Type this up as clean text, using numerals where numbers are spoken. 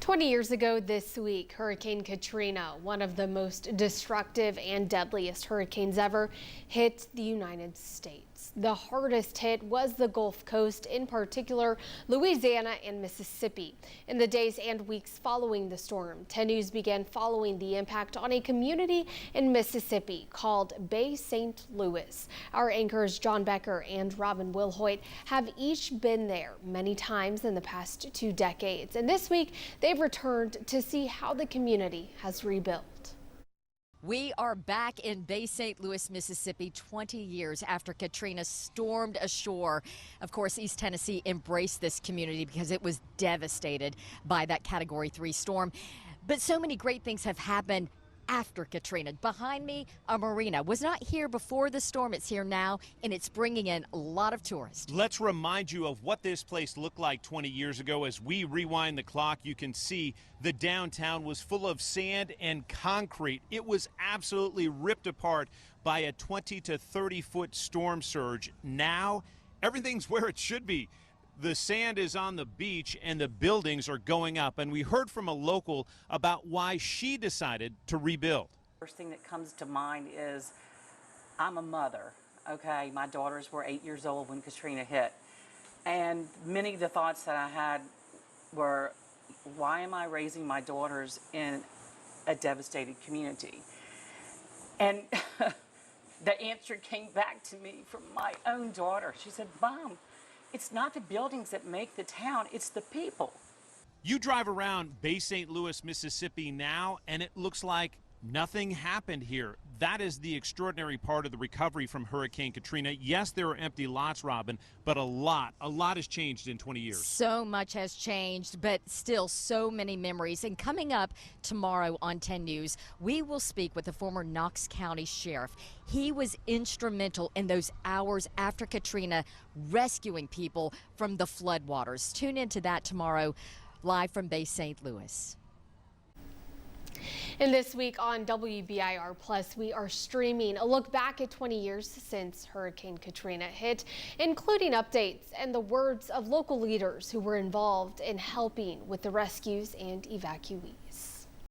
20 years ago this week, Hurricane Katrina, one of the most destructive and deadliest hurricanes ever, hit the United States. The hardest hit was the Gulf Coast, in particular Louisiana and Mississippi. In the days and weeks following the storm, 10 News began following the impact on a community in Mississippi called Bay St. Louis. Our anchors John Becker and Robin Wilhoit have each been there many times in the past 2 decades, and this week they've returned to see how the community has rebuilt. We are back in Bay St. Louis, Mississippi, 20 years after Katrina stormed ashore. Of course, East Tennessee embraced this community because it was devastated by that Category 3 storm. But so many great things have happened after Katrina. Behind me, a marina. Was not here before the storm. It's here now, and it's bringing in a lot of tourists. Let's remind you of what this place looked like 20 years ago. As we rewind the clock, you can see the downtown was full of sand and concrete. It was absolutely ripped apart by a 20 to 30 foot storm surge. Now, everything's where it should be. The sand is on the beach and the buildings are going up. And we heard from a local about why she decided to rebuild. First thing that comes to mind is I'm a mother, okay? My daughters were 8 years old when Katrina hit. And many of the thoughts that I had were, why am I raising my daughters in a devastated community? And the answer came back to me from my own daughter. She said, Mom, it's not the buildings that make the town, it's the people. You drive around Bay St. Louis, Mississippi now, and it looks like nothing happened here. That is the extraordinary part of the recovery from Hurricane Katrina. Yes, there are empty lots, Robin, but a lot has changed in 20 years. So much has changed, but still so many memories. And coming up tomorrow on 10 News, we will speak with the former Knox County Sheriff. He was instrumental in those hours after Katrina, rescuing people from the floodwaters. Tune into that tomorrow, live from Bay St. Louis. And this week on WBIR Plus, we are streaming a look back at 20 years since Hurricane Katrina hit, including updates and the words of local leaders who were involved in helping with the rescues and evacuees.